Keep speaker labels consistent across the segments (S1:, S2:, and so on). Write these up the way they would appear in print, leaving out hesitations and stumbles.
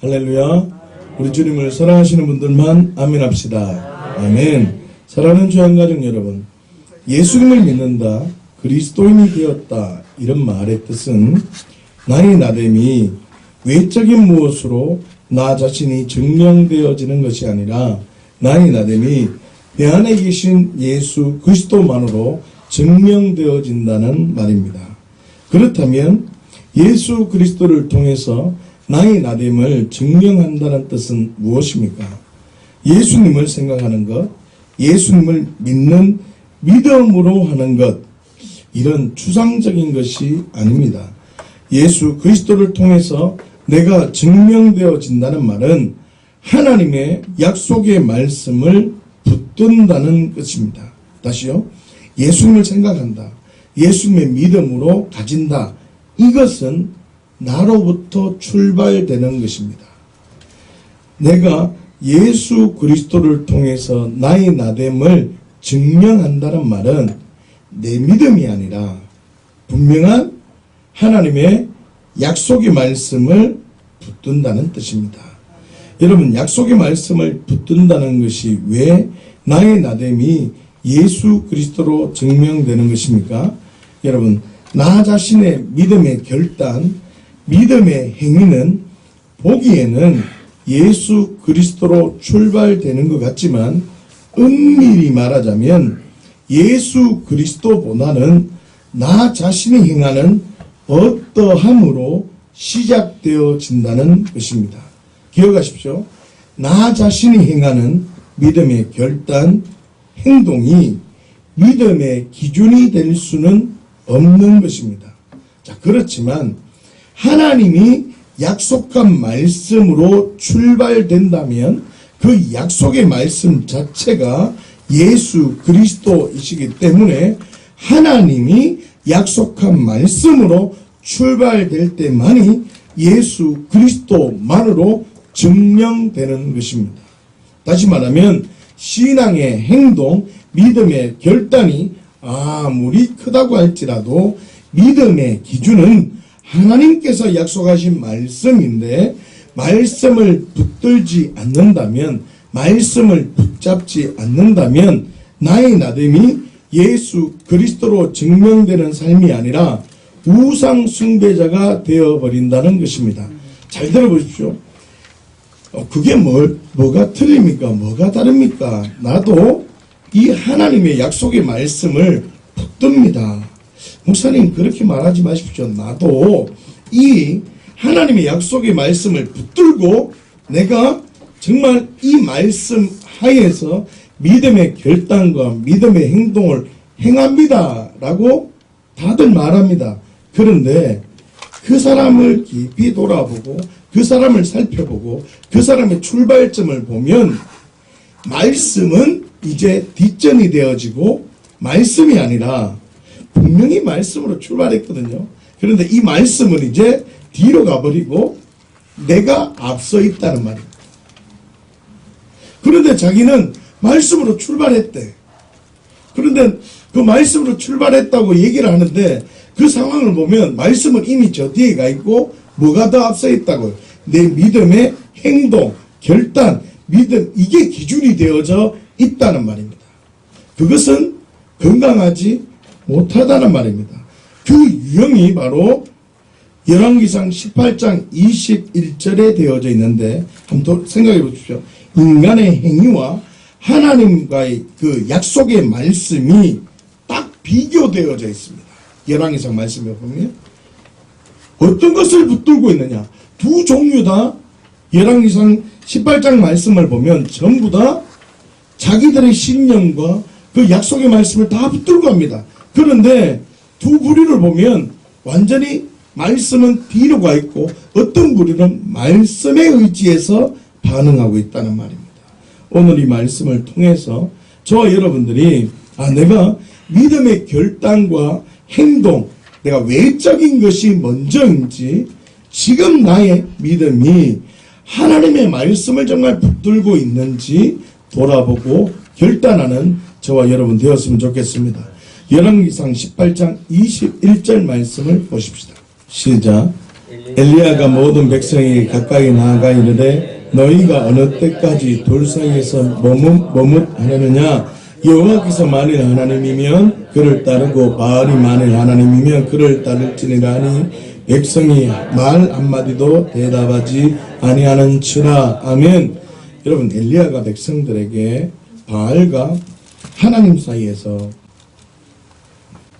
S1: 할렐루야. 우리 주님을 사랑하시는 분들만 아멘 합시다. 아멘. 사랑하는 주한가족 여러분, 예수님을 믿는다, 그리스도인이 되었다, 이런 말의 뜻은 나의 나됨이 외적인 무엇으로 나 자신이 증명되어지는 것이 아니라 나의 나됨이 내 안에 계신 예수 그리스도만으로 증명되어진다는 말입니다. 그렇다면 예수 그리스도를 통해서 나의 나됨을 증명한다는 뜻은 무엇입니까? 예수님을 생각하는 것, 예수님을 믿는 믿음으로 하는 것, 이런 추상적인 것이 아닙니다. 예수 그리스도를 통해서 내가 증명되어진다는 말은 하나님의 약속의 말씀을 붙든다는 것입니다. 다시요. 예수님을 생각한다, 예수님의 믿음으로 가진다, 이것은 나로부터 출발되는 것입니다. 내가 예수 그리스도를 통해서 나의 나됨을 증명한다는 말은 내 믿음이 아니라 분명한 하나님의 약속의 말씀을 붙든다는 뜻입니다. 여러분, 약속의 말씀을 붙든다는 것이 왜 나의 나됨이 예수 그리스도로 증명되는 것입니까? 여러분, 나 자신의 믿음의 결단, 믿음의 행위는 보기에는 예수 그리스도로 출발되는 것 같지만 엄밀히 말하자면 예수 그리스도보다는 나 자신이 행하는 어떠함으로 시작되어진다는 것입니다. 기억하십시오. 나 자신이 행하는 믿음의 결단, 행동이 믿음의 기준이 될 수는 없는 것입니다. 자, 그렇지만 하나님이 약속한 말씀으로 출발된다면 그 약속의 말씀 자체가 예수 그리스도이시기 때문에 하나님이 약속한 말씀으로 출발될 때만이 예수 그리스도만으로 증명되는 것입니다. 다시 말하면 신앙의 행동, 믿음의 결단이 아무리 크다고 할지라도 믿음의 기준은 하나님께서 약속하신 말씀인데 말씀을 붙들지 않는다면, 말씀을 붙잡지 않는다면 나의 나됨이 예수 그리스도로 증명되는 삶이 아니라 우상 숭배자가 되어버린다는 것입니다. 잘 들어보십시오. 그게 뭐가 틀립니까? 뭐가 다릅니까? 나도 이 하나님의 약속의 말씀을 붙듭니다. 목사님, 그렇게 말하지 마십시오. 나도 이 하나님의 약속의 말씀을 붙들고 내가 정말 이 말씀 하에서 믿음의 결단과 믿음의 행동을 행합니다 라고 다들 말합니다. 그런데 그 사람을 깊이 돌아보고 그 사람을 살펴보고 그 사람의 출발점을 보면 말씀은 이제 뒷전이 되어지고 말씀이 아니라 분명히 말씀으로 출발했거든요. 그런데 이 말씀은 이제 뒤로 가버리고 내가 앞서 있다는 말입니다. 그런데 자기는 말씀으로 출발했대. 그런데 그 말씀으로 출발했다고 얘기를 하는데 그 상황을 보면 말씀은 이미 저 뒤에 가 있고 뭐가 더 앞서 있다고요? 내 믿음의 행동, 결단, 믿음, 이게 기준이 되어져 있다는 말입니다. 그것은 건강하지 못하다는 말입니다. 그 유형이 바로 열왕기상 18장 21절에 되어져 있는데 한번 생각해 보십시오. 인간의 행위와 하나님과의 그 약속의 말씀이 딱 비교되어져 있습니다. 열왕기상 말씀에 보면 어떤 것을 붙들고 있느냐, 두 종류 다 열왕기상 18장 말씀을 보면 전부 다 자기들의 신념과 그 약속의 말씀을 다 붙들고 합니다. 그런데 두 부류를 보면 완전히 말씀은 뒤로 가 있고 어떤 부류는 말씀에 의지해서 반응하고 있다는 말입니다. 오늘 이 말씀을 통해서 저와 여러분들이 내가 믿음의 결단과 행동, 내가 외적인 것이 먼저인지 지금 나의 믿음이 하나님의 말씀을 정말 붙들고 있는지 돌아보고 결단하는 저와 여러분 되었으면 좋겠습니다. 열왕기상 18장 21절 말씀을 보십시다. 시작. 엘리야가 모든 백성이 가까이 나아가 이르되 너희가 어느 때까지 돌 사이에서 머뭇하려느냐. 여호와께서 만일 하나님이면 그를 따르고 바알이 만일 하나님이면 그를 따를지니라 하니 백성이 말 한마디도 대답하지 아니하는지라. 아멘. 여러분, 엘리야가 백성들에게 바알과 하나님 사이에서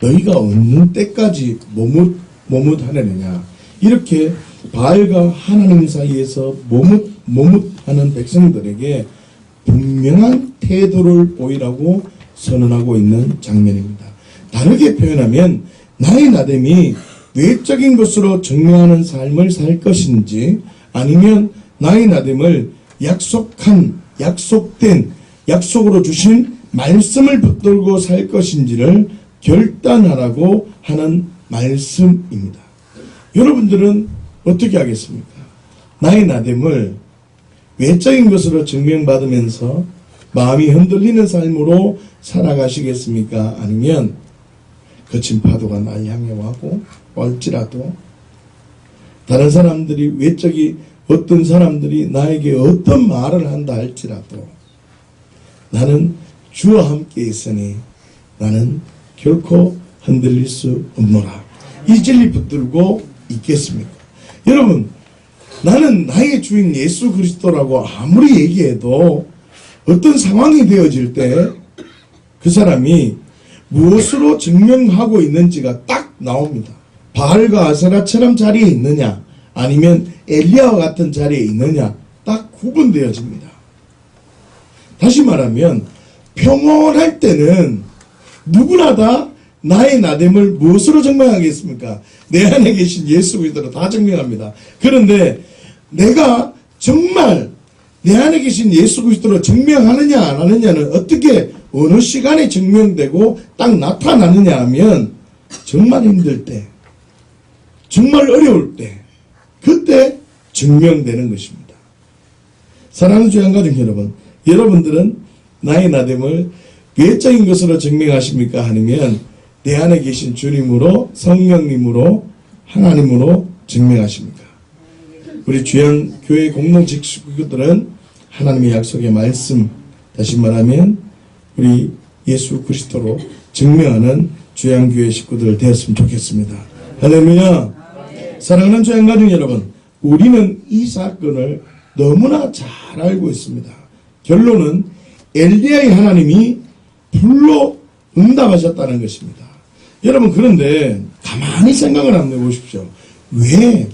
S1: 너희가 어느 때까지 머뭇하느냐, 이렇게 바알과 하나님 사이에서 머뭇하는 백성들에게 분명한 태도를 보이라고 선언하고 있는 장면입니다. 다르게 표현하면 나의 나됨이 외적인 것으로 증명하는 삶을 살 것인지, 아니면 나의 나됨을 약속으로 주신 말씀을 붙들고 살 것인지를 결단하라고 하는 말씀입니다. 여러분들은 어떻게 하겠습니까? 나의 나됨을 외적인 것으로 증명받으면서 마음이 흔들리는 삶으로 살아가시겠습니까? 아니면 거친 파도가 날 향해 와고 올지라도 다른 사람들이 어떤 사람들이 나에게 어떤 말을 한다 할지라도 나는 주와 함께 있으니 나는 결코 흔들릴 수 없노라. 이 진리 붙들고 있겠습니까? 여러분, 나는 나의 주인 예수 그리스도라고 아무리 얘기해도 어떤 상황이 되어질 때 그 사람이 무엇으로 증명하고 있는지가 딱 나옵니다. 바알과 아세라처럼 자리에 있느냐, 아니면 엘리야와 같은 자리에 있느냐, 딱 구분되어집니다. 다시 말하면 평온할 때는 누구나 다 나의 나됨을 무엇으로 증명하겠습니까? 내 안에 계신 예수 그리스도로 다 증명합니다. 그런데 내가 정말 내 안에 계신 예수 그리스도로 증명하느냐 안 하느냐는 어떻게 어느 시간에 증명되고 딱 나타나느냐 하면 정말 힘들 때, 정말 어려울 때, 그때 증명되는 것입니다. 사랑하는 주의 한가족 여러분, 여러분들은 나의 나됨을 외적인 것으로 증명하십니까? 아니면 내 안에 계신 주님으로, 성령님으로, 하나님으로 증명하십니까? 우리 주양교회 공동체 식구들은 하나님의 약속의 말씀, 다시 말하면 우리 예수 그리스도로 증명하는 주양교회 식구들 되었으면 좋겠습니다. 할렐루야. 사랑하는 주양가족 여러분, 우리는 이 사건을 너무나 잘 알고 있습니다. 결론은 엘리야의 하나님이 불로 응답하셨다는 것입니다. 여러분, 그런데 가만히 생각을 한번 해보십시오. 왜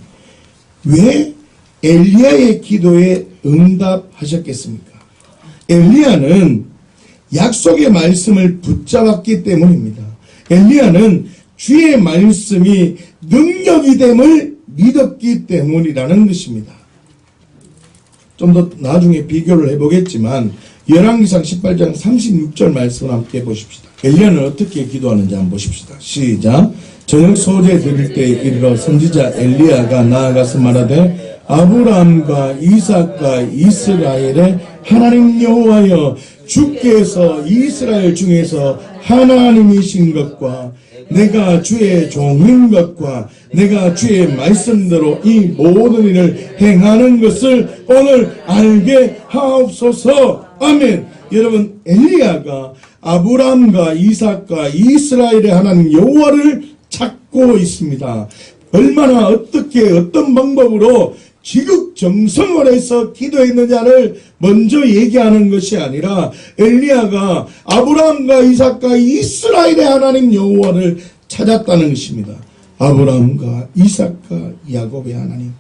S1: 엘리야의 기도에 응답하셨겠습니까? 엘리야는 약속의 말씀을 붙잡았기 때문입니다. 엘리야는 주의 말씀이 능력이 됨을 믿었기 때문이라는 것입니다. 좀 더 나중에 비교를 해보겠지만 열왕기상 18장 36절 말씀을 함께 보십시다. 엘리야는 어떻게 기도하는지 한번 보십시다. 시작. 저녁 소재 드릴 때에 이르러 선지자 엘리야가 나아가서 말하되 아브라함과 이삭과 이스라엘의 하나님 여호와여, 주께서 이스라엘 중에서 하나님이신 것과 내가 주의 종인 것과 내가 주의 말씀대로 이 모든 일을 행하는 것을 오늘 알게 하옵소서. 아멘. 여러분, 엘리야가 아브라함과 이삭과 이스라엘의 하나님 여호와를 찾고 있습니다. 얼마나 어떻게 어떤 방법으로 지극정성을 해서 기도했느냐를 먼저 얘기하는 것이 아니라 엘리야가 아브라함과 이삭과 이스라엘의 하나님 여호와를 찾았다는 것입니다. 아브라함과 이삭과 야곱의 하나님,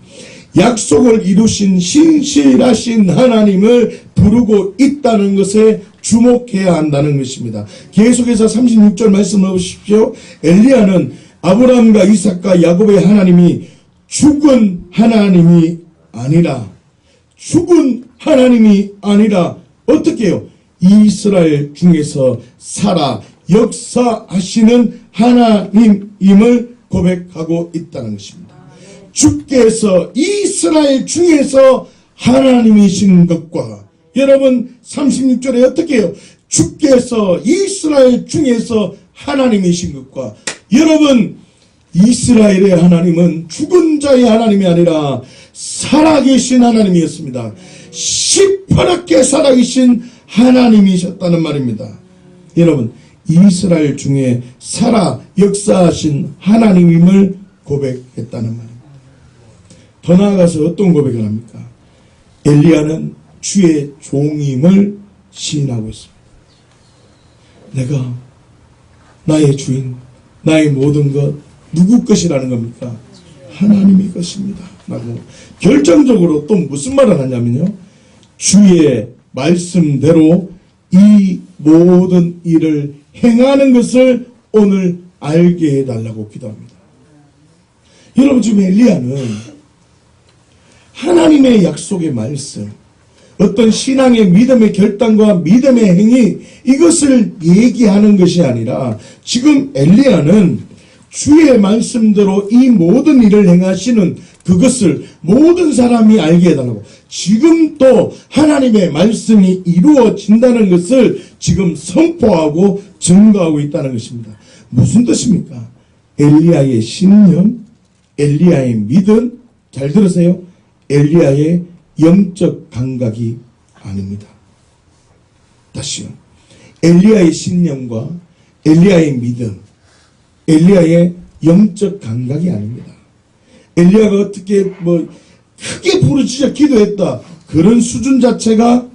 S1: 약속을 이루신 신실하신 하나님을 부르고 있다는 것에 주목해야 한다는 것입니다. 계속해서 36절 말씀을 보십시오. 엘리야는 아브라함과 이삭과 야곱의 하나님이 죽은 하나님이 아니라 어떻게 해요? 이스라엘 중에서 살아 역사하시는 하나님임을 고백하고 있다는 것입니다. 주께서 이스라엘 중에서 하나님이신 것과, 여러분 36절에 어떻게 해요? 주께서 이스라엘 중에서 하나님이신 것과, 여러분 이스라엘의 하나님은 죽은 자의 하나님이 아니라 살아계신 하나님이었습니다. 시퍼렇게 살아계신 하나님이셨다는 말입니다. 여러분, 이스라엘 중에 살아 역사하신 하나님임을 고백했다는 말입니다. 더 나아가서 어떤 고백을 합니까? 엘리야는 주의 종임을 시인하고 있습니다. 내가 나의 주인, 나의 모든 것 누구 것이라는 겁니까? 하나님의 것입니다. 라고 결정적으로 또 무슨 말을 하냐면요, 주의 말씀대로 이 모든 일을 행하는 것을 오늘 알게 해달라고 기도합니다. 여러분, 지금 엘리야는 하나님의 약속의 말씀, 어떤 신앙의 믿음의 결단과 믿음의 행위, 이것을 얘기하는 것이 아니라 지금 엘리야는 주의 말씀대로 이 모든 일을 행하시는 그것을 모든 사람이 알게 해달라고, 지금 또 하나님의 말씀이 이루어진다는 것을 지금 선포하고 증거하고 있다는 것입니다. 무슨 뜻입니까? 엘리야의 신념, 엘리야의 믿음, 잘 들으세요. 엘리야의 영적 감각이 아닙니다. 다시요. 엘리야의 신념과 엘리야의 믿음, 엘리야의 영적 감각이 아닙니다. 엘리야가 어떻게 크게 부르짖어 기도했다, 그런 수준 자체가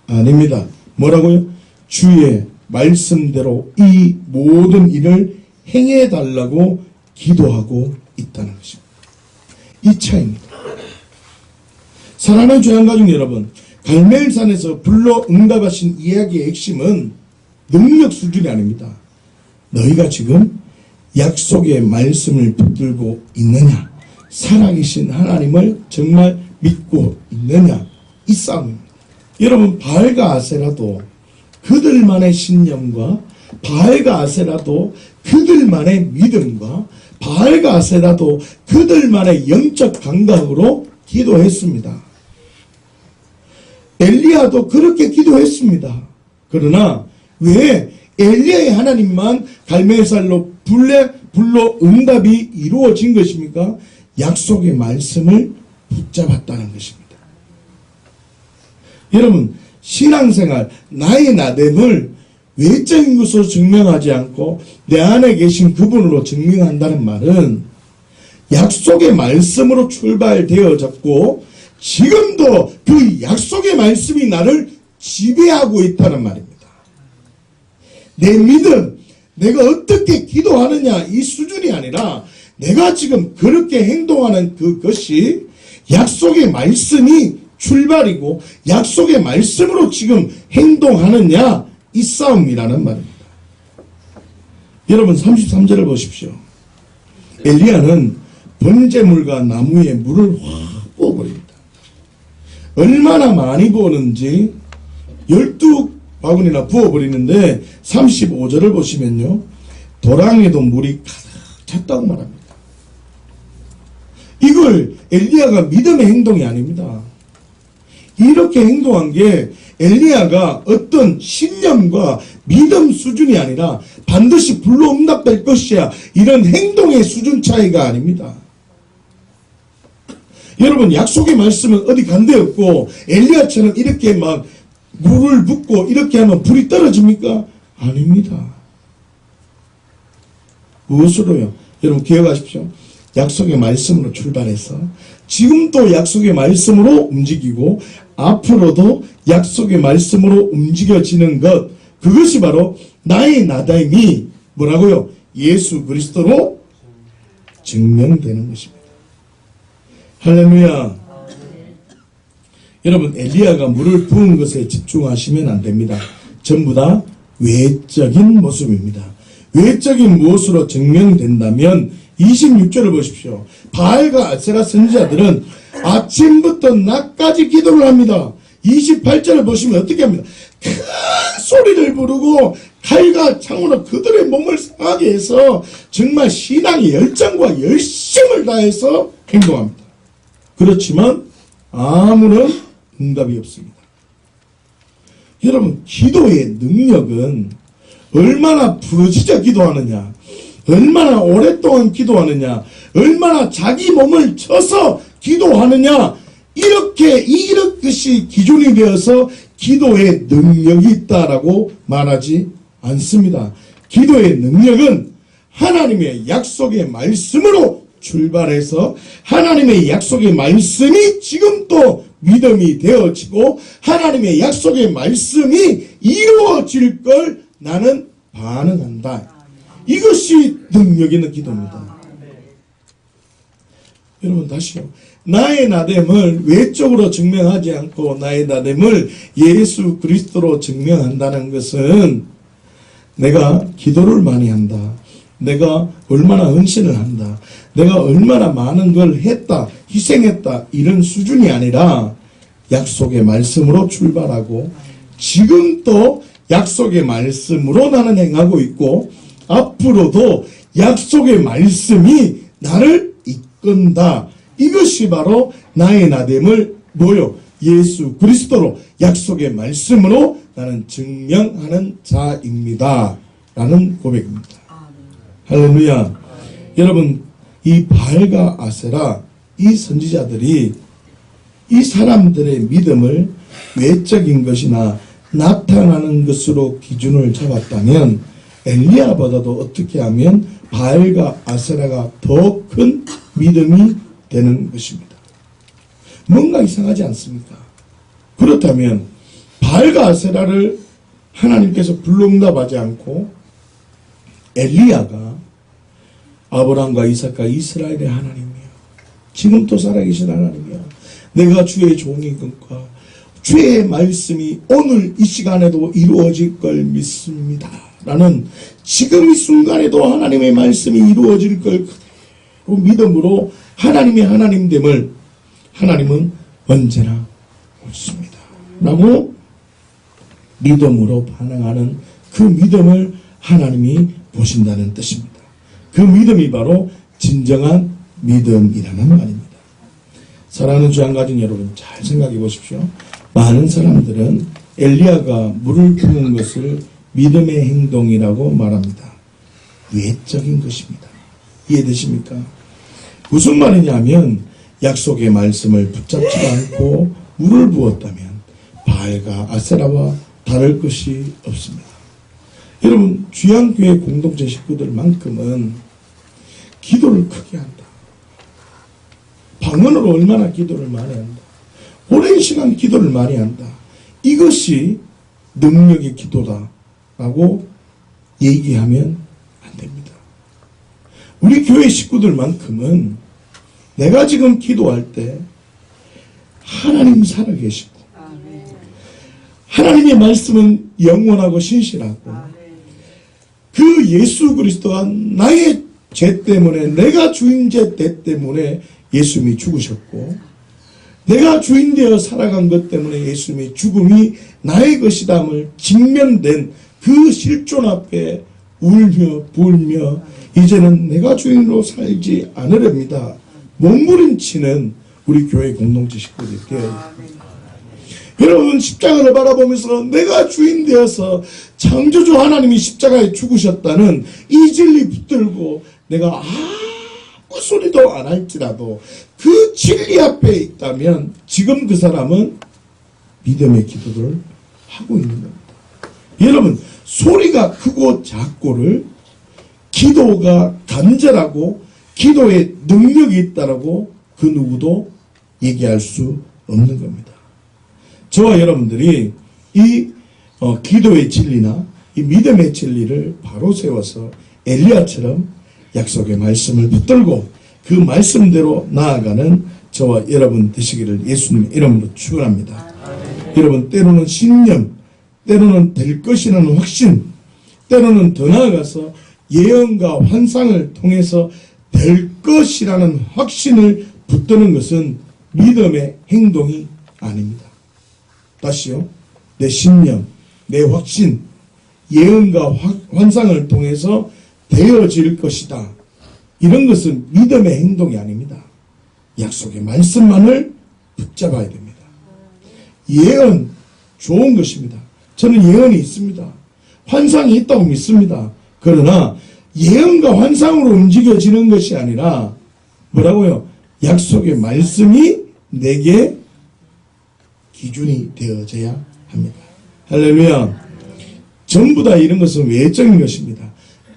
S1: 아닙니다. 뭐라고요? 주의 말씀대로 이 모든 일을 행해달라고 기도하고 있다는 것입니다. 이 차이입니다. 사랑하는 주양가족 여러분, 갈멜산에서 불러 응답하신 이야기의 핵심은 능력 수준이 아닙니다. 너희가 지금 약속의 말씀을 붙들고 있느냐, 살아계신 하나님을 정말 믿고 있느냐, 이 싸움입니다. 여러분, 바알과 아세라도 그들만의 신념과 바알과 아세라도 그들만의 믿음과 바알과 아세라도 그들만의 영적 감각으로 기도했습니다. 엘리야도 그렇게 기도했습니다. 그러나 왜 엘리야의 하나님만 갈멜산로 불러 응답이 이루어진 것입니까? 약속의 말씀을 붙잡았다는 것입니다. 여러분, 신앙생활, 나의 나됨을 외적인 것으로 증명하지 않고 내 안에 계신 그분으로 증명한다는 말은 약속의 말씀으로 출발되어졌고 지금도 그 약속의 말씀이 나를 지배하고 있다는 말입니다. 내 믿음, 내가 어떻게 기도하느냐, 이 수준이 아니라 내가 지금 그렇게 행동하는 그것이 약속의 말씀이 출발이고 약속의 말씀으로 지금 행동하느냐, 이 싸움이라는 말입니다. 여러분, 33절을 보십시오. 엘리야는 번제물과 나무에 물을 확 부어버립니다. 얼마나 많이 부었는지 12바구니나 부어버리는데 35절을 보시면요, 도랑에도 물이 가득 찼다고 말합니다. 이걸 엘리야가 믿음의 행동이 아닙니다. 이렇게 행동한 게 엘리야가 어떤 신념과 믿음 수준이 아니라 반드시 불로 응답될 것이야, 이런 행동의 수준 차이가 아닙니다. 여러분, 약속의 말씀은 어디 간 데 없고 엘리야처럼 이렇게 막 물을 붓고 이렇게 하면 불이 떨어집니까? 아닙니다. 무엇으로요? 여러분, 기억하십시오. 약속의 말씀으로 출발해서 지금도 약속의 말씀으로 움직이고 앞으로도 약속의 말씀으로 움직여지는 것, 그것이 바로 나의 나됨이 뭐라고요? 예수 그리스도로 증명되는 것입니다. 할렐루야. 여러분, 엘리야가 물을 부은 것에 집중하시면 안 됩니다. 전부 다 외적인 모습입니다. 외적인 무엇으로 증명된다면 26절을 보십시오. 바알과 아세라 선지자들은 아침부터 낮까지 기도를 합니다. 28절을 보시면 어떻게 합니다? 큰 소리를 부르고 칼과 창으로 그들의 몸을 상하게 해서 정말 신앙의 열정과 열심을 다해서 행동합니다. 그렇지만 아무런 응답이 없습니다. 여러분, 기도의 능력은 얼마나 부르짖어 기도하느냐, 얼마나 오랫동안 기도하느냐, 얼마나 자기 몸을 쳐서 기도하느냐, 이것이 기준이 되어서 기도의 능력이 있다라고 말하지 않습니다. 기도의 능력은 하나님의 약속의 말씀으로 출발해서 하나님의 약속의 말씀이 지금 또 믿음이 되어지고 하나님의 약속의 말씀이 이루어질 걸 나는 반응한다. 이것이 능력 있는 기도입니다. 여러분 다시요. 나의 나됨을 외적으로 증명하지 않고 나의 나됨을 예수 그리스도로 증명한다는 것은 내가 기도를 많이 한다. 내가 얼마나 헌신을 한다. 내가 얼마나 많은 걸 했다. 희생했다. 이런 수준이 아니라 약속의 말씀으로 출발하고 지금도 약속의 말씀으로 나는 행하고 있고 앞으로도 약속의 말씀이 나를 이끈다. 이것이 바로 나의 나됨을 예수 그리스도로 약속의 말씀으로 나는 증명하는 자입니다. 라는 고백입니다. 할렐루야. 여러분 이 바알과 아세라 이 선지자들이 이 사람들의 믿음을 외적인 것이나 나타나는 것으로 기준을 잡았다면 엘리야보다도 어떻게 하면 바알과 아세라가 더 큰 믿음이 되는 것입니다. 뭔가 이상하지 않습니까? 그렇다면 바알과 아세라를 하나님께서 불응답하지 않고 엘리야가 아브라함과 이삭과 이스라엘의 하나님이요 지금도 살아계신 하나님이요 내가 주의 종이건과 주의 말씀이 오늘 이 시간에도 이루어질 걸 믿습니다. 라는 지금 이 순간에도 하나님의 말씀이 이루어질 걸 믿음으로 하나님의 하나님됨을 하나님은 언제나 옳습니다. 라고 믿음으로 반응하는 그 믿음을 하나님이 보신다는 뜻입니다. 그 믿음이 바로 진정한 믿음이라는 말입니다. 사랑하는 주 안 가진 여러분 잘 생각해 보십시오. 많은 사람들은 엘리야가 물을 부은 것을 믿음의 행동이라고 말합니다. 외적인 것입니다. 이해되십니까? 무슨 말이냐면 약속의 말씀을 붙잡지 않고 물을 부었다면 바알과 아세라와 다를 것이 없습니다. 여러분 주양교회 공동체 식구들만큼은 기도를 크게 한다. 방언으로 얼마나 기도를 많이 한다. 오랜 시간 기도를 많이 한다. 이것이 능력의 기도다라고 얘기하면 안 됩니다. 우리 교회 식구들만큼은 내가 지금 기도할 때 하나님 살아계시고 하나님의 말씀은 영원하고 신실하고 그 예수 그리스도가 나의 죄 때문에 내가 주인죄 때문에 예수님이 죽으셨고 내가 주인되어 살아간 것 때문에 예수님의 죽음이 나의 것이담을 직면된 그 실존 앞에 울며 불며 이제는 내가 주인으로 살지 않으렵니다. 몸부림치는 우리 교회 공동체 식구들께 여러분 십자가를 바라보면서 내가 주인 되어서 창조주 하나님이 십자가에 죽으셨다는 이 진리 붙들고 내가 아무 소리도 안 할지라도 그 진리 앞에 있다면 지금 그 사람은 믿음의 기도를 하고 있는 겁니다. 여러분 소리가 크고 작고를 기도가 간절하고 기도에 능력이 있다라고 그 누구도 얘기할 수 없는 겁니다. 저와 여러분들이 이 기도의 진리나 이 믿음의 진리를 바로 세워서 엘리야처럼 약속의 말씀을 붙들고 그 말씀대로 나아가는 저와 여러분 되시기를 예수님의 이름으로 축원합니다. 여러분 때로는 신념, 때로는 될 것이라는 확신, 때로는 더 나아가서 예언과 환상을 통해서 될 것이라는 확신을 붙드는 것은 믿음의 행동이 아닙니다. 다시요. 내 신념, 내 확신, 예언과 환상을 통해서 되어질 것이다. 이런 것은 믿음의 행동이 아닙니다. 약속의 말씀만을 붙잡아야 됩니다. 예언 좋은 것입니다. 저는 예언이 있습니다. 환상이 있다고 믿습니다. 그러나 예언과 환상으로 움직여지는 것이 아니라 뭐라고요? 약속의 말씀이 내게 기준이 되어져야 합니다. 할렐루야. 전부 다 이런 것은 외적인 것입니다.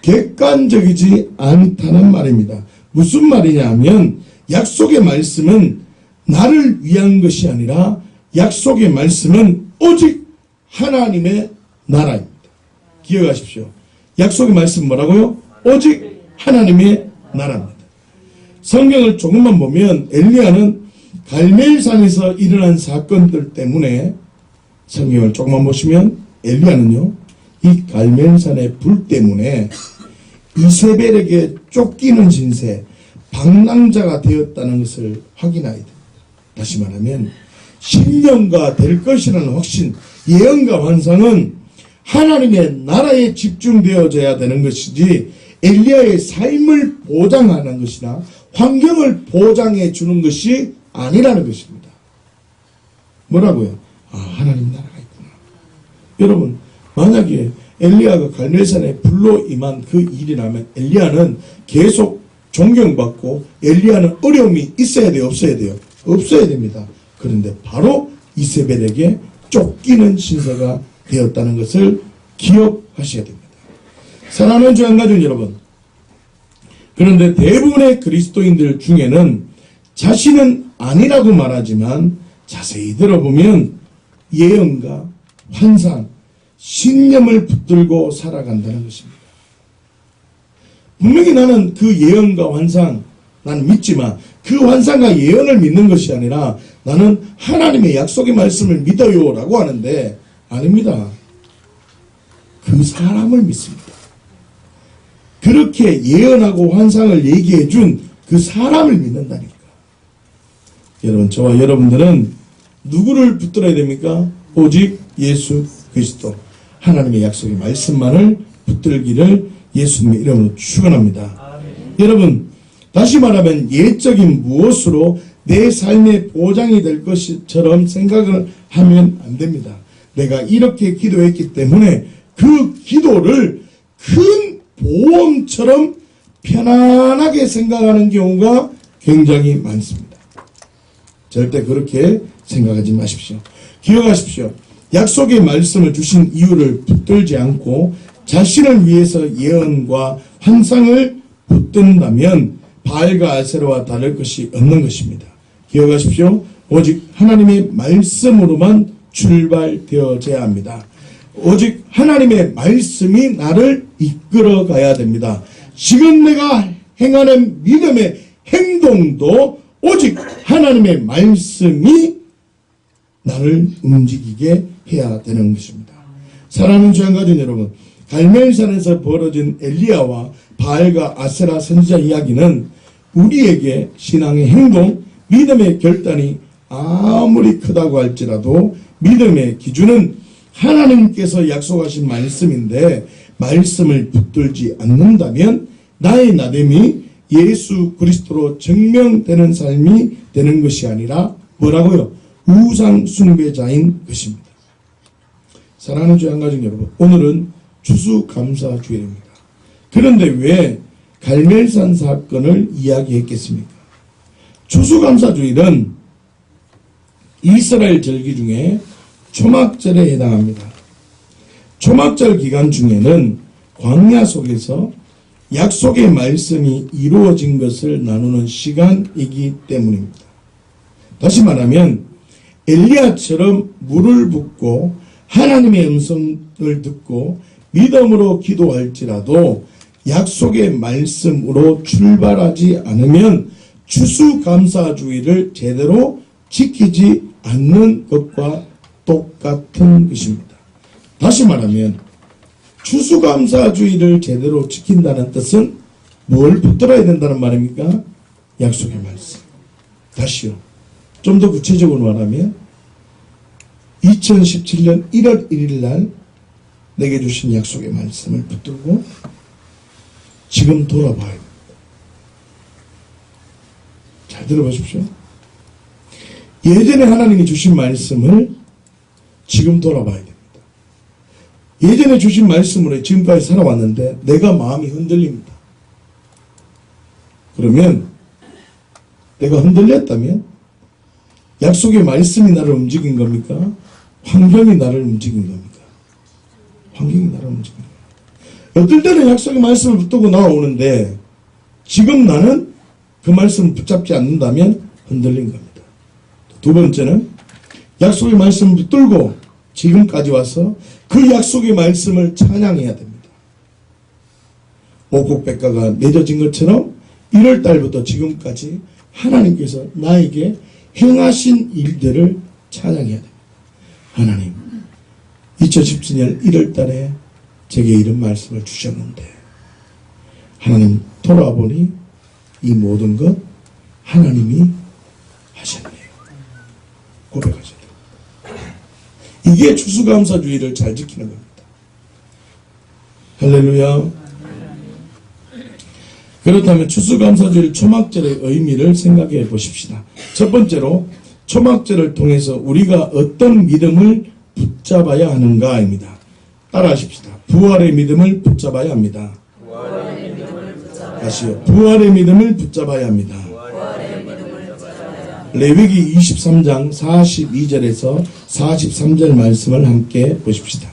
S1: 객관적이지 않다는 말입니다. 무슨 말이냐 하면 약속의 말씀은 나를 위한 것이 아니라 약속의 말씀은 오직 하나님의 나라입니다. 기억하십시오. 약속의 말씀 뭐라고요? 오직 하나님의 나라입니다. 성경을 조금만 보면 엘리야는 갈멜산에서 일어난 사건들 때문에 성경을 조금만 보시면 엘리야는요, 이 갈멜산의 불 때문에 이세벨에게 쫓기는 신세, 방랑자가 되었다는 것을 확인해야 됩니다. 다시 말하면 신령가 될 것이라는 확신, 예언과 환상은 하나님의 나라에 집중되어져야 되는 것이지 엘리야의 삶을 보장하는 것이나 환경을 보장해 주는 것이 아니라는 것입니다. 뭐라고요? 하나님 나라가 있구나. 여러분, 만약에 엘리야가 갈멜산에 불로 임한 그 일이라면 엘리야는 계속 존경받고 엘리야는 어려움이 있어야 돼요? 없어야 돼요? 없어야 됩니다. 그런데 바로 이세벨에게 쫓기는 신세가 되었다는 것을 기억하셔야 됩니다. 사랑하는 주양가족 여러분, 그런데 대부분의 그리스도인들 중에는 자신은 아니라고 말하지만 자세히 들어보면 예언과 환상, 신념을 붙들고 살아간다는 것입니다. 분명히 나는 그 예언과 환상, 나는 믿지만 그 환상과 예언을 믿는 것이 아니라 나는 하나님의 약속의 말씀을 믿어요 라고 하는데 아닙니다. 그 사람을 믿습니다. 그렇게 예언하고 환상을 얘기해 준 그 사람을 믿는다니까. 여러분, 저와 여러분들은 누구를 붙들어야 됩니까? 오직 예수 그리스도, 하나님의 약속의 말씀만을 붙들기를 예수님의 이름으로 축원합니다. 여러분, 다시 말하면 예적인 무엇으로 내 삶의 보장이 될 것처럼 생각을 하면 안 됩니다. 내가 이렇게 기도했기 때문에 그 기도를 큰 보험처럼 편안하게 생각하는 경우가 굉장히 많습니다. 절대 그렇게 생각하지 마십시오. 기억하십시오. 약속의 말씀을 주신 이유를 붙들지 않고 자신을 위해서 예언과 환상을 붙든다면 바알과 아세라와 다를 것이 없는 것입니다. 기억하십시오. 오직 하나님의 말씀으로만 출발되어져야 합니다. 오직 하나님의 말씀이 나를 이끌어 가야 됩니다. 지금 내가 행하는 믿음의 행동도 오직 하나님의 말씀이 나를 움직이게 해야 되는 것입니다. 사랑하는 주양가족 여러분, 갈멜산에서 벌어진 엘리야와 바알과 아세라 선지자 이야기는 우리에게 신앙의 행동, 믿음의 결단이 아무리 크다고 할지라도 믿음의 기준은 하나님께서 약속하신 말씀인데 말씀을 붙들지 않는다면 나의 나됨이 예수 그리스도로 증명되는 삶이 되는 것이 아니라 뭐라고요? 우상 숭배자인 것입니다. 사랑하는 주양가족 여러분, 오늘은 추수감사주일입니다. 그런데 왜 갈멜산 사건을 이야기했겠습니까? 추수감사주일은 이스라엘 절기 중에 초막절에 해당합니다. 초막절 기간 중에는 광야 속에서 약속의 말씀이 이루어진 것을 나누는 시간이기 때문입니다. 다시 말하면 엘리야처럼 물을 붓고 하나님의 음성을 듣고 믿음으로 기도할지라도 약속의 말씀으로 출발하지 않으면 추수감사주의를 제대로 지키지 않는 것과 똑같은 것입니다. 다시 말하면 추수감사주의를 제대로 지킨다는 뜻은 뭘 붙들어야 된다는 말입니까? 약속의 말씀. 다시요. 좀 더 구체적으로 말하면 2017년 1월 1일 날 내게 주신 약속의 말씀을 붙들고 지금 돌아봐야 됩니다. 잘 들어보십시오. 예전에 하나님이 주신 말씀을 지금 돌아봐야 됩니다. 예전에 주신 말씀으로 지금까지 살아왔는데 내가 마음이 흔들립니다. 그러면 내가 흔들렸다면 약속의 말씀이 나를 움직인 겁니까? 환경이 나를 움직인 겁니까? 환경이 나를 움직인 겁니다. 어떨 때는 약속의 말씀을 붙들고 나오는데 지금 나는 그 말씀을 붙잡지 않는다면 흔들린 겁니다. 두 번째는 약속의 말씀을 붙들고 지금까지 와서 그 약속의 말씀을 찬양해야 됩니다. 오곡백과가 맺어진 것처럼 1월달부터 지금까지 하나님께서 나에게 행하신 일들을 찬양해야 됩니다. 하나님, 2017년 1월달에 제게 이런 말씀을 주셨는데 하나님 돌아보니 이 모든 것 하나님이 하셨네요. 고백하셔야 됩니다. 이게 추수감사주의를 잘 지키는 겁니다. 할렐루야. 그렇다면 추수감사주일 초막절의 의미를 생각해 보십시다. 첫 번째로 초막절을 통해서 우리가 어떤 믿음을 붙잡아야 하는가입니다. 따라하십시다. 부활의 믿음을 붙잡아야 합니다. 다시요. 부활의 믿음을 붙잡아야 합니다. 레위기 23장 42절에서 43절 말씀을 함께 보십시다.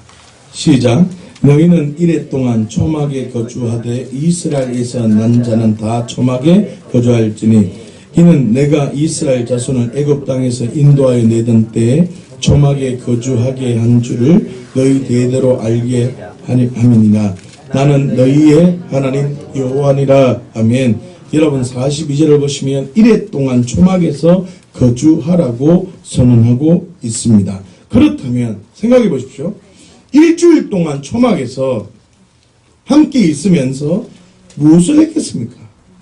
S1: 시작. 너희는 이래 동안 초막에 거주하되 이스라엘에서 난 자는 다 초막에 거주할지니 이는 내가 이스라엘 자손을 애굽 땅에서 인도하여 내던 때에 초막에 거주하게 한 줄을 너희 대대로 알게 함이니라. 나는 너희의 하나님 여호와니라. 아멘. 여러분 42절을 보시면 이래 동안 초막에서 거주하라고 선언하고 있습니다. 그렇다면 생각해 보십시오. 일주일 동안 초막에서 함께 있으면서 무엇을 했겠습니까?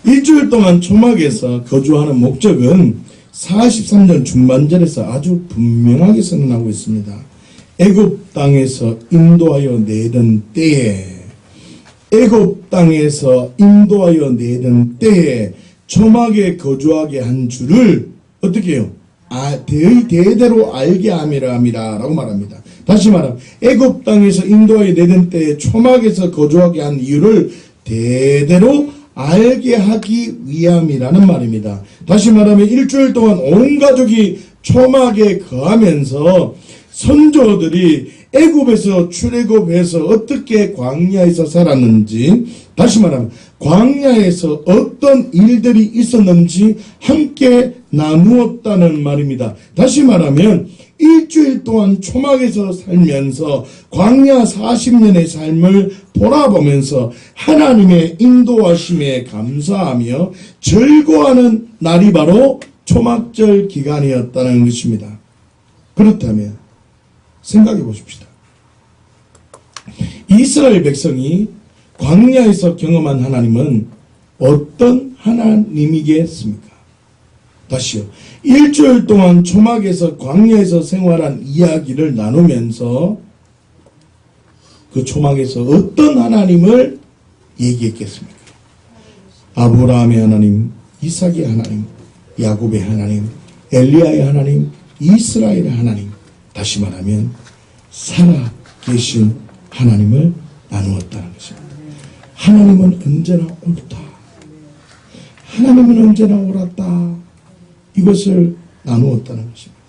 S1: 일주일 동안 초막에서 거주하는 목적은 43절 중반절에서 아주 분명하게 선언하고 있습니다. 애굽 땅에서 인도하여 내던 때에 애굽 땅에서 인도하여 내던 때에 초막에 거주하게 한 줄을 어떻게 해요? 대대로 알게 함이라 라고 말합니다. 다시 말하면 애굽 땅에서 인도하여 내던 때에 초막에서 거주하게 한 이유를 대대로 알게 하기 위함이라는 말입니다. 다시 말하면 일주일 동안 온 가족이 초막에 거하면서 선조들이 애굽에서 출애굽해서 어떻게 광야에서 살았는지, 다시 말하면 광야에서 어떤 일들이 있었는지 함께 나누었다는 말입니다. 다시 말하면 일주일 동안 초막에서 살면서 광야 40년의 삶을 돌아보면서 하나님의 인도하심에 감사하며 즐거워하는 날이 바로 초막절 기간이었다는 것입니다. 그렇다면 생각해 보십시다. 이스라엘 백성이 광야에서 경험한 하나님은 어떤 하나님이겠습니까? 다시요. 일주일 동안 초막에서 광야에서 생활한 이야기를 나누면서 그 초막에서 어떤 하나님을 얘기했겠습니까? 아브라함의 하나님, 이삭의 하나님, 야곱의 하나님, 엘리야의 하나님, 이스라엘의 하나님, 다시 말하면 살아계신 하나님을 나누었다는 것입니다. 하나님은 언제나 옳다. 하나님은 언제나 옳았다. 이것을 나누었다는 것입니다.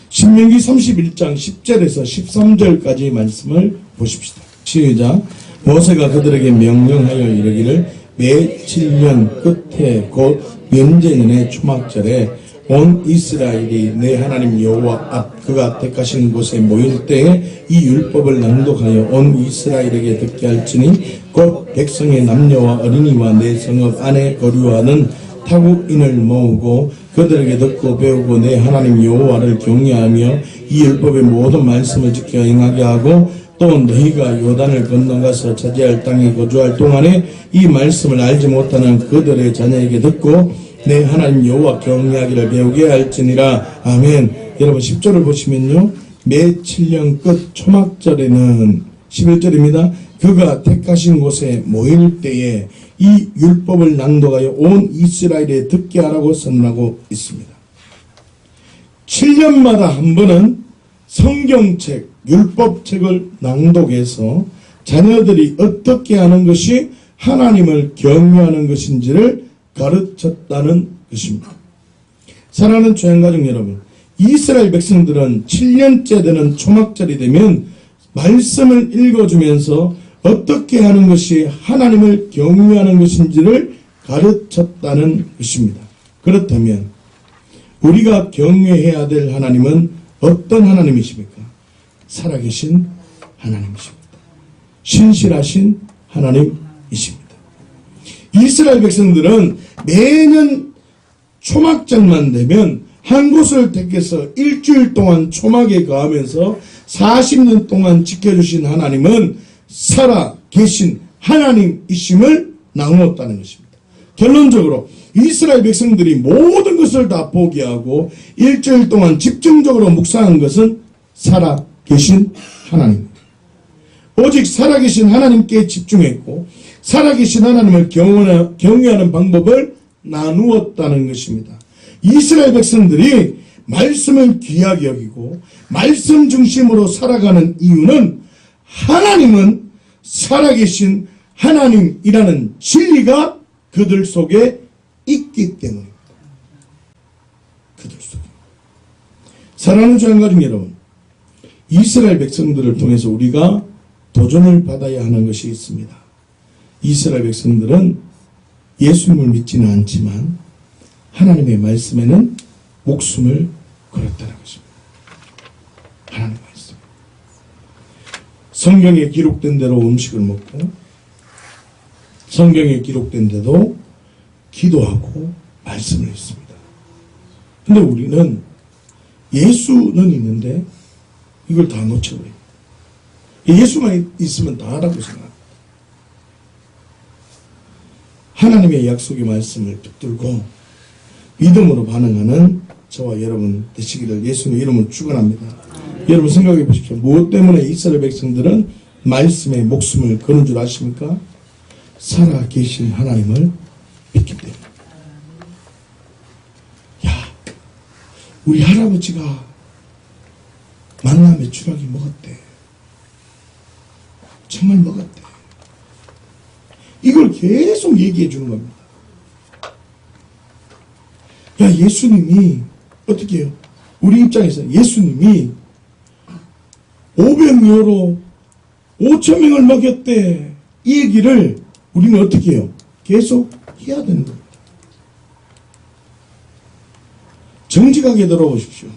S1: 신명기 31장 10절에서 13절까지의 말씀을 보십시다. 시작. 모세가 그들에게 명령하여 이르기를 매 7년 끝에 곧 면제년의 초막절에 온 이스라엘이 내 하나님 여호와 앞 그가 택하신 곳에 모일 때에 이 율법을 낭독하여 온 이스라엘에게 듣게 할지니 곧 백성의 남녀와 어린이와 내 성읍 안에 거류하는 타국인을 모으고 그들에게 듣고 배우고 내 하나님 여호와를 경외하며 이 율법의 모든 말씀을 지켜 행하게 하고 또 너희가 요단을 건너가서 차지할 땅에 거주할 동안에 이 말씀을 알지 못하는 그들의 자녀에게 듣고 내 하나님 여호와 경외하기를 배우게 할지니라. 아멘. 여러분 10절을 보시면요. 매 7년 끝 초막절에는 11절입니다. 그가 택하신 곳에 모일 때에 이 율법을 낭독하여 온 이스라엘에 듣게 하라고 선언하고 있습니다. 7년마다 한 번은 성경책, 율법책을 낭독해서 자녀들이 어떻게 하는 것이 하나님을 경외하는 것인지를 가르쳤다는 것입니다. 사랑하는 조양가족 여러분, 이스라엘 백성들은 7년째 되는 초막절이 되면 말씀을 읽어주면서 어떻게 하는 것이 하나님을 경외하는 것인지를 가르쳤다는 것입니다. 그렇다면 우리가 경외해야 될 하나님은 어떤 하나님이십니까? 살아계신 하나님이십니다. 신실하신 하나님이십니다. 이스라엘 백성들은 매년 초막절만 되면 한 곳을 택해서 일주일 동안 초막에 거하면서 40년 동안 지켜주신 하나님은 살아계신 하나님이심을 나누었다는 것입니다. 결론적으로 이스라엘 백성들이 모든 것을 다 포기하고 일주일 동안 집중적으로 묵상한 것은 살아계신 하나님입니다. 오직 살아계신 하나님께 집중했고 살아계신 하나님을 경외하는 방법을 나누었다는 것입니다. 이스라엘 백성들이 말씀을 귀하게 여기고 말씀 중심으로 살아가는 이유는 하나님은 살아계신 하나님이라는 진리가 그들 속에 있기 때문입니다. 그들 속에. 사랑하는 조양가족 여러분, 이스라엘 백성들을 통해서 우리가 도전을 받아야 하는 것이 있습니다. 이스라엘 백성들은 예수님을 믿지는 않지만 하나님의 말씀에는 목숨을 걸었다는 것입니다. 하나님의 말씀. 성경에 기록된 대로 음식을 먹고 성경에 기록된 대로 기도하고 말씀을 했습니다. 근데 우리는 예수는 있는데 이걸 다 놓쳐버립니다. 예수만 있으면 다 하라고 생각합니다. 하나님의 약속의 말씀을 붙들고 믿음으로 반응하는 저와 여러분 되시기를 예수님의 이름으로 축원합니다. 여러분 생각해 보십시오. 무엇 때문에 이스라엘 백성들은 말씀에 목숨을 거는 줄 아십니까? 살아계신 하나님을 믿기 때문에. 야, 우리 할아버지가 만남의 추락이 먹었대. 정말 먹었대. 이걸 계속 얘기해 주는 겁니다. 야, 예수님이 어떻게 해요? 우리 입장에서 예수님이 오병이어로 5,000명을 먹였대. 이 얘기를 우리는 어떻게 해요? 계속 해야 되는 겁니다. 정직하게 들어보십시오.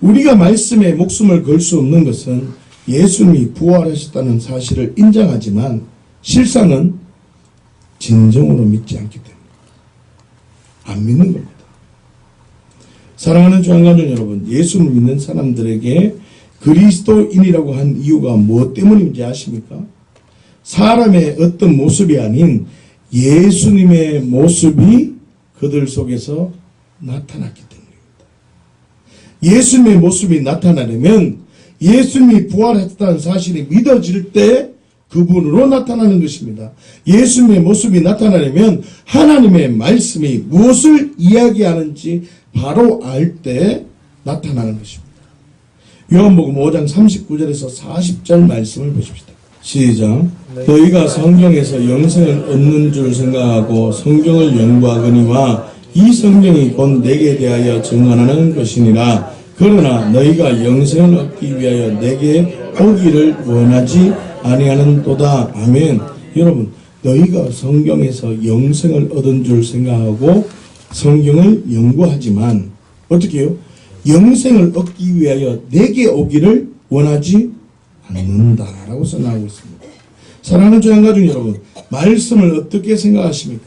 S1: 우리가 말씀에 목숨을 걸 수 없는 것은 예수님이 부활하셨다는 사실을 인정하지만 실상은 진정으로 믿지 않기 때문에 안 믿는 겁니다. 사랑하는 조양가족 여러분, 예수를 믿는 사람들에게 그리스도인이라고 한 이유가 무엇 때문인지 아십니까? 사람의 어떤 모습이 아닌 예수님의 모습이 그들 속에서 나타났기 때문입니다. 예수님의 모습이 나타나려면 예수님이 부활했다는 사실이 믿어질 때 그분으로 나타나는 것입니다. 예수님의 모습이 나타나려면 하나님의 말씀이 무엇을 이야기하는지 바로 알 때 나타나는 것입니다. 요한복음 5장 39절에서 40절 말씀을 보십시다. 시작. 너희가 성경에서 영생을 얻는 줄 생각하고 성경을 연구하거니와 이 성경이 곧 내게 대하여 증언하는 것이니라. 그러나 너희가 영생을 얻기 위하여 내게 오기를 원하지 아니하는도다. 아멘. 여러분, 너희가 성경에서 영생을 얻은 줄 생각하고 성경을 연구하지만 어떻게 해요? 영생을 얻기 위하여 내게 오기를 원하지 않는다라고 선언하고 있습니다. 사랑하는 조양가족 여러분, 말씀을 어떻게 생각하십니까?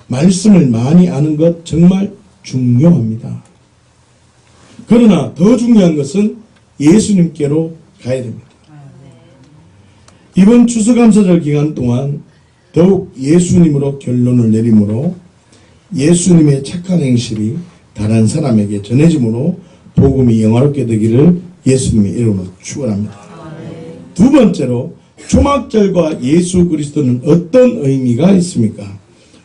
S1: 말씀을 많이 아는 것 정말 중요합니다. 그러나 더 중요한 것은 예수님께로 가야 됩니다. 이번 추수감사절 기간 동안 더욱 예수님으로 결론을 내림으로 예수님의 착한 행실이 다른 사람에게 전해짐으로 복음이 영화롭게 되기를 예수님의 이름으로 축원합니다. 두 번째로 초막절과 예수 그리스도는 어떤 의미가 있습니까?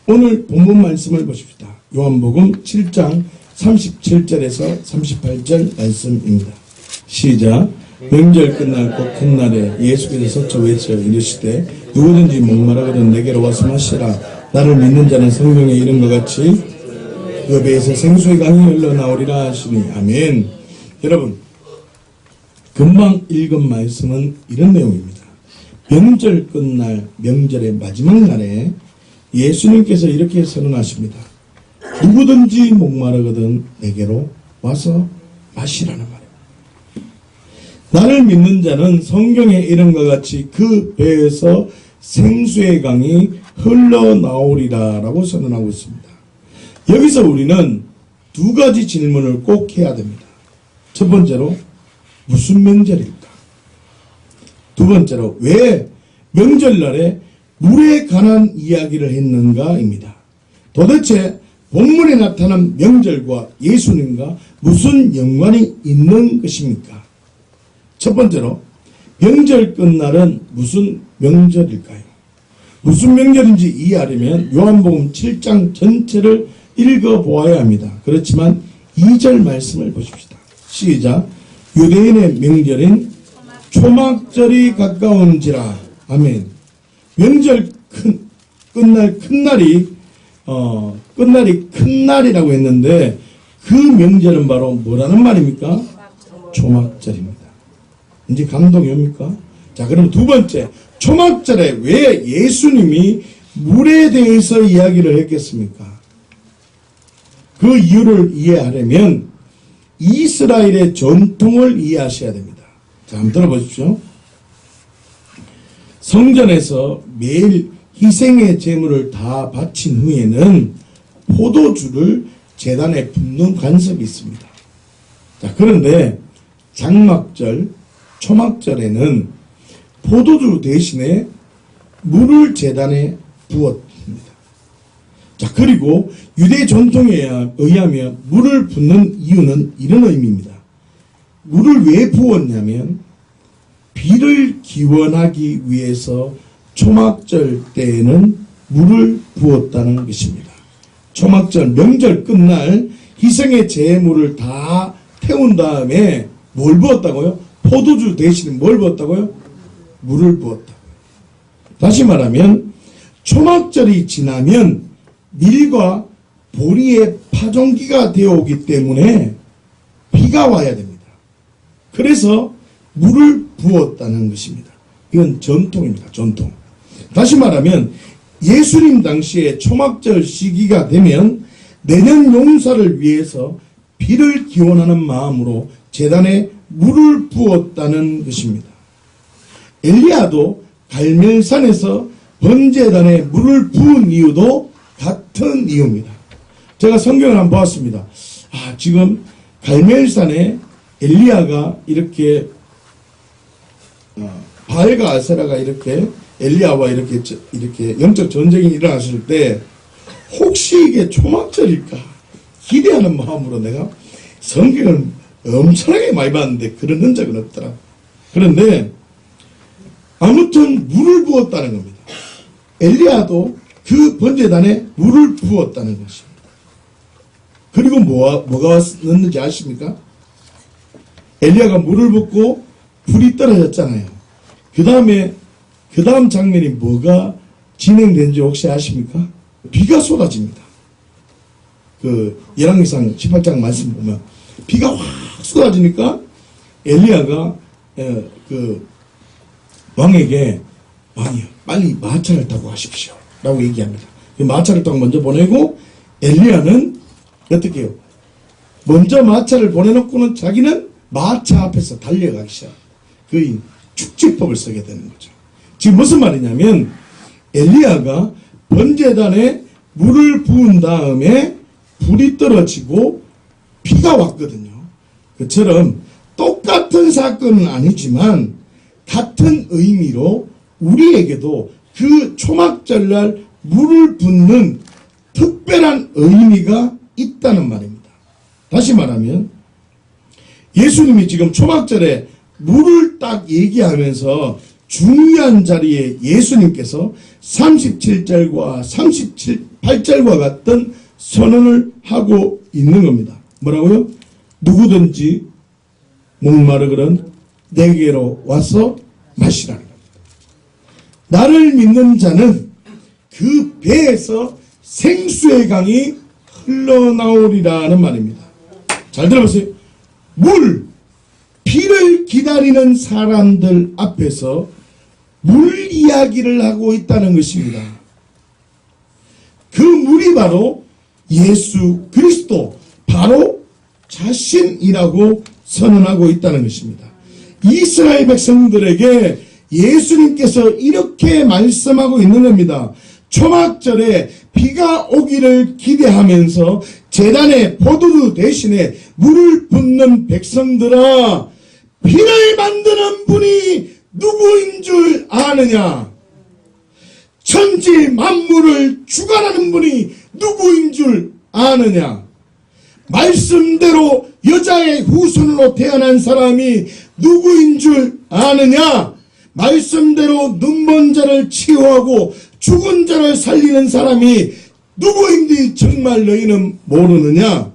S1: 오늘 본문 말씀을 보십시다. 요한복음 7장 37절에서 38절 말씀입니다. 시작. 명절 끝날 곧 큰날에 예수께서 서쳐 외쳐 이르시되 누구든지 목마르거든 내게로 와서 마시라. 나를 믿는 자는 성경에 이른 것 같이 그 배에서 생수의 강이 흘러나오리라 하시니 아멘. 여러분, 금방 읽은 말씀은 이런 내용입니다. 명절 끝날, 명절의 마지막 날에 예수님께서 이렇게 선언하십니다. 누구든지 목마르거든 내게로 와서 마시라는 말입니다. 나를 믿는 자는 성경에 이른 것 같이 그 배에서 생수의 강이 흘러나오리라 라고 선언하고 있습니다. 여기서 우리는 두 가지 질문을 꼭 해야 됩니다. 첫 번째로 무슨 명절일까? 두 번째로 왜 명절날에 물에 관한 이야기를 했는가입니다. 도대체 본문에 나타난 명절과 예수님과 무슨 연관이 있는 것입니까? 첫 번째로 명절 끝날은 무슨 명절일까요? 무슨 명절인지 이해하려면 요한복음 7장 전체를 읽어보아야 합니다. 그렇지만 2절 말씀을 보십시다. 시작. 유대인의 명절인 초막절이 가까운지라. 아멘. 명절 끝날 큰 날이 큰 날이라고 했는데 그 명절은 바로 뭐라는 말입니까? 초막절입니다. 이제 감동이 옵니까? 자, 그럼 두 번째, 초막절에 왜 예수님이 물에 대해서 이야기를 했겠습니까? 그 이유를 이해하려면 이스라엘의 전통을 이해하셔야 됩니다. 자, 한번 들어보십시오. 성전에서 매일 희생의 제물을 다 바친 후에는 포도주를 제단에 붓는 관습이 있습니다. 자, 그런데 장막절, 초막절에는 포도주 대신에 물을 제단에 부었습니다. 자, 그리고 유대 전통에 의하면 물을 붓는 이유는 이런 의미입니다. 물을 왜 부었냐면 비를 기원하기 위해서 초막절 때에는 물을 부었다는 것입니다. 초막절 명절 끝날 희생의 제물을 다 태운 다음에 뭘 부었다고요? 포도주 대신에 뭘 부었다고요? 물을 부었다고요. 다시 말하면 초막절이 지나면 밀과 보리의 파종기가 되어오기 때문에 비가 와야 됩니다. 그래서 물을 부었다는 것입니다. 이건 전통입니다. 전통. 다시 말하면 예수님 당시에 초막절 시기가 되면 내년 용사를 위해서 비를 기원하는 마음으로 제단에 물을 부었다는 것입니다. 엘리야도 갈멜산에서 번제단에 물을 부은 이유도 같은 이유입니다. 제가 성경을 한번 보았습니다. 지금 갈멜산에 엘리야가 이렇게 바알과 아세라가 이렇게 엘리야와 이렇게 영적 전쟁이 일어났을 때 혹시 이게 초막절일까 기대하는 마음으로 내가 성경을 엄청나게 많이 봤는데 그런 흔적은 없더라. 그런데 아무튼 물을 부었다는 겁니다. 엘리야도 그 번제단에 물을 부었다는 것입니다. 그리고 뭐가 왔는지 아십니까? 엘리야가 물을 붓고 불이 떨어졌잖아요. 그 다음 장면이 뭐가 진행된지 혹시 아십니까? 비가 쏟아집니다. 그 열왕기상 18장 말씀 보면 비가 확 쏟아지니까 엘리야가 그 왕에게 왕이요 빨리 마차를 타고 가십시오 라고 얘기합니다. 마차를 타고 먼저 보내고 엘리야는 어떻게 해요? 먼저 마차를 보내놓고는 자기는 마차 앞에서 달려가기 시작. 그 축지법을 쓰게 되는 거죠. 지금 무슨 말이냐면 엘리야가 번제단에 물을 부은 다음에 불이 떨어지고 비가 왔거든요. 그처럼 똑같은 사건은 아니지만 같은 의미로 우리에게도 그 초막절날 물을 붓는 특별한 의미가 있다는 말입니다. 다시 말하면 예수님이 지금 초막절에 물을 딱 얘기하면서 중요한 자리에 예수님께서 37절과 38절과 같은 선언을 하고 있는 겁니다. 뭐라고요? 누구든지 목마르거든 내게로 와서 마시라는 겁니다. 나를 믿는 자는 그 배에서 생수의 강이 흘러나오리라는 말입니다. 잘 들어보세요. 비를 기다리는 사람들 앞에서 물 이야기를 하고 있다는 것입니다. 그 물이 바로 예수 그리스도, 바로 자신이라고 선언하고 있다는 것입니다. 이스라엘 백성들에게 예수님께서 이렇게 말씀하고 있는 겁니다. 초막절에 비가 오기를 기대하면서 제단에 포도주 대신에 물을 붓는 백성들아, 비를 만드는 분이 누구인 줄 아느냐? 천지 만물을 주관하는 분이 누구인 줄 아느냐? 말씀대로 여자의 후손으로 태어난 사람이 누구인 줄 아느냐? 말씀대로 눈먼 자를 치유하고 죽은 자를 살리는 사람이 누구인지 정말 너희는 모르느냐?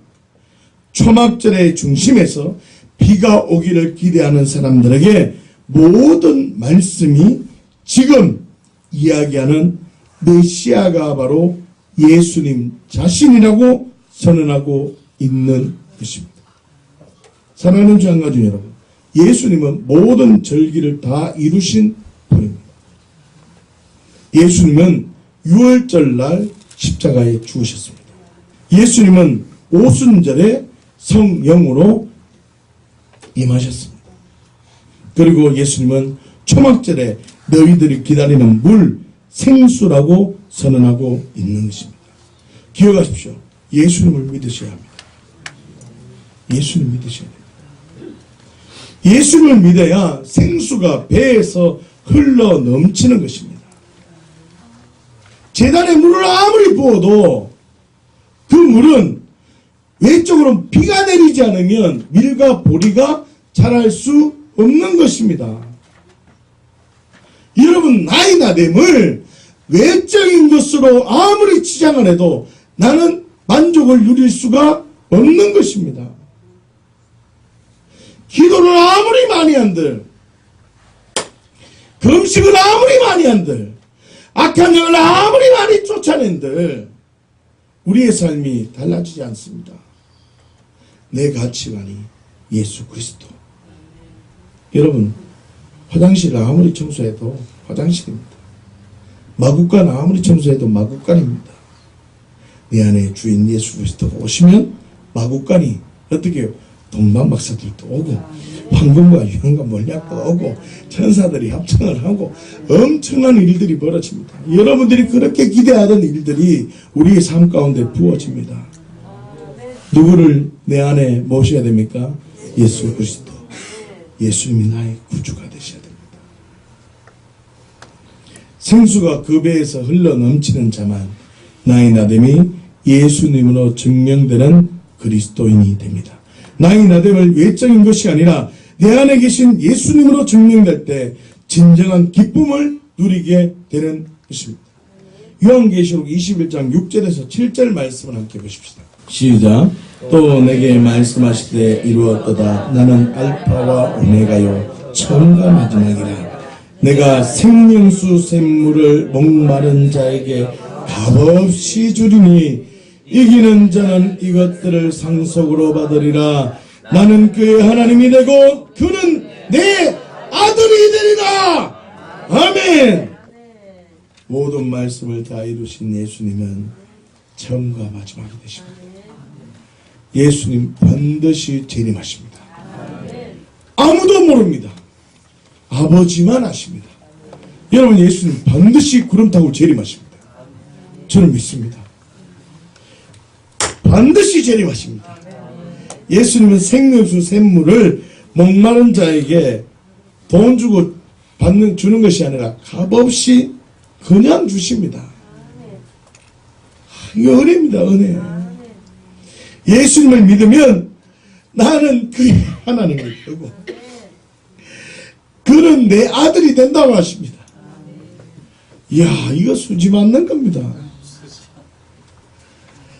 S1: 초막절의 중심에서 비가 오기를 기대하는 사람들에게 모든 말씀이 지금 이야기하는 메시아가 바로 예수님 자신이라고 선언하고 있는 것입니다. 사랑하는 주 한 가지 여러분, 예수님은 모든 절기를 다 이루신 분입니다. 예수님은 유월절날 십자가에 죽으셨습니다. 예수님은 오순절에 성령으로 임하셨습니다. 그리고 예수님은 초막절에 너희들이 기다리는 물, 생수라고 선언하고 있는 것입니다. 기억하십시오. 예수님을 믿으셔야 합니다. 예수님 믿으셔야 됩니다. 예수님을 믿어야 생수가 배에서 흘러 넘치는 것입니다. 제단에 물을 아무리 부어도 그 물은 외적으로 비가 내리지 않으면 밀과 보리가 자랄 수 없는 것입니다. 여러분, 나이나 됨을 외적인 것으로 아무리 치장을 해도 나는 만족을 누릴 수가 없는 것입니다. 기도를 아무리 많이 한들, 금식을 아무리 많이 한들, 악한 영을 아무리 많이 쫓아낸들 우리의 삶이 달라지지 않습니다. 내 가치관이 예수 그리스도. 여러분, 화장실을 아무리 청소해도 화장실입니다. 마구간 아무리 청소해도 마구간입니다. 내 안에 주인 예수 그리스도가 오시면 마구간이 어떻게 해요? 동방 박사들도 오고 황금과 유황과 몰약도 오고 천사들이 합창을 하고 엄청난 일들이 벌어집니다. 여러분들이 그렇게 기대하던 일들이 우리의 삶 가운데 부어집니다. 누구를 내 안에 모셔야 됩니까? 예수 그리스도. 예수님이 나의 구주가 되셔야 됩니다. 생수가 그 배에서 흘러 넘치는 자만 나의 나됨이 예수님으로 증명되는 그리스도인이 됩니다. 나의 나됨을 외적인 것이 아니라 내 안에 계신 예수님으로 증명될 때 진정한 기쁨을 누리게 되는 것입니다. 요한계시록 21장 6절에서 7절 말씀을 함께 보십시다. 시작. 또 내게 말씀하시되 이루었도다. 나는 알파와 오메가요 처음과 마지막이라. 내가 생명수 샘물을 목마른 자에게 값없이 주리니 이기는 자는 이것들을 상속으로 받으리라. 나는 그의 하나님이 되고 그는 내 아들이 되리라. 아멘. 모든 말씀을 다 이루신 예수님은 처음과 마지막이 되십니다. 예수님 반드시 재림하십니다. 아무도 모릅니다. 아버지만 아십니다. 여러분, 예수님 반드시 구름 타고 재림하십니다. 저는 믿습니다. 반드시 재림하십니다. 예수님은 생명수 샘물을 목마른 자에게 돈 주고 주는 것이 아니라 값없이 그냥 주십니다. 이게 은혜입니다. 은혜. 예수님을 믿으면 나는 그의 하나님이 되고 그는 내 아들이 된다고 하십니다. 이야, 이거 수지 맞는 겁니다.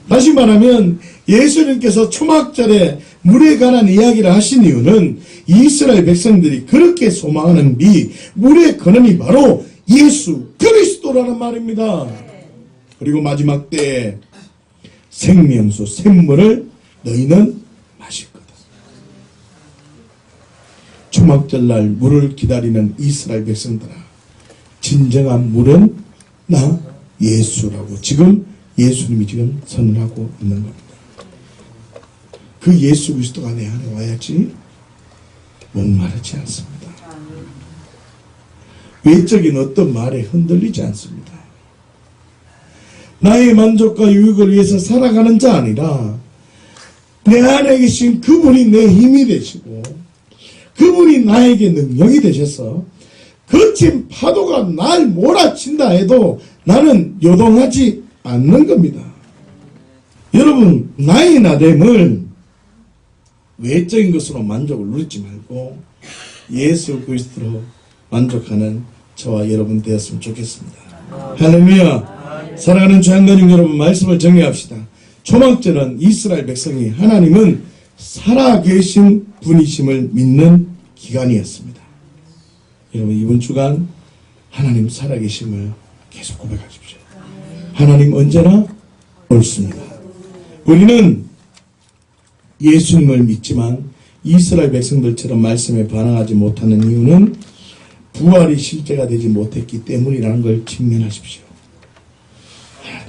S1: 다시 말하면 예수님께서 초막절에 물에 관한 이야기를 하신 이유는 이스라엘 백성들이 그렇게 소망하는 물의 근원이 바로 예수 그리스도라는 말입니다. 그리고 마지막 때에 생명수 샘물을 너희는 마실 거다. 초막절날 물을 기다리는 이스라엘 백성들아, 진정한 물은 나 예수라고 지금 예수님이 지금 선언하고 있는 겁니다. 그 예수 그리스도가 내 안에 와야지 목마르지 않습니다. 외적인 어떤 말에 흔들리지 않습니다. 나의 만족과 유익을 위해서 살아가는 자 아니라 내 안에 계신 그분이 내 힘이 되시고 그분이 나에게 능력이 되셔서 거친 파도가 날 몰아친다 해도 나는 요동하지 않는 겁니다. 여러분, 나의 나됨을 외적인 것으로 만족을 누리지 말고 예수 그리스도로 만족하는 저와 여러분 되었으면 좋겠습니다. 할렐루야. 사랑하는 주양가족 여러분, 말씀을 정리합시다. 초막절은 이스라엘 백성이 하나님은 살아계신 분이심을 믿는 기간이었습니다. 여러분, 이번 주간 하나님 살아계심을 계속 고백하십시오. 하나님 언제나 옳습니다. 우리는 예수님을 믿지만 이스라엘 백성들처럼 말씀에 반응하지 못하는 이유는 부활이 실제가 되지 못했기 때문이라는 걸 직면하십시오.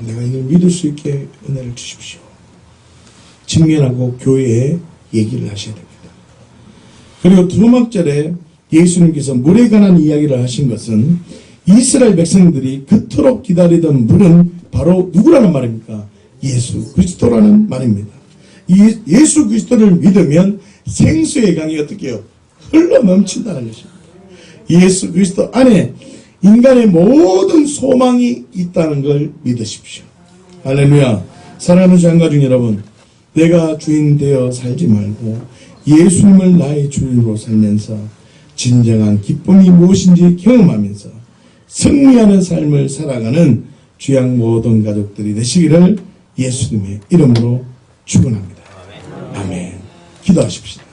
S1: 내가 이걸 믿을 수 있게 은혜를 주십시오. 직면하고 교회에 얘기를 하셔야 됩니다. 그리고 초막절에 예수님께서 물에 관한 이야기를 하신 것은 이스라엘 백성들이 그토록 기다리던 물은 바로 누구라는 말입니까? 예수 그리스도라는 말입니다. 예수 그리스도를 믿으면 생수의 강이 어떻게 해요? 흘러 넘친다는 것입니다. 예수 그리스도 안에 인간의 모든 소망이 있다는 걸 믿으십시오. 할렐루야. 사랑하는 장가중 여러분, 내가 주인 되어 살지 말고 예수님을 나의 주인으로 살면서 진정한 기쁨이 무엇인지 경험하면서 승리하는 삶을 살아가는 주양 모든 가족들이 되시기를 예수님의 이름으로 축원합니다. 아멘. 기도하십시다.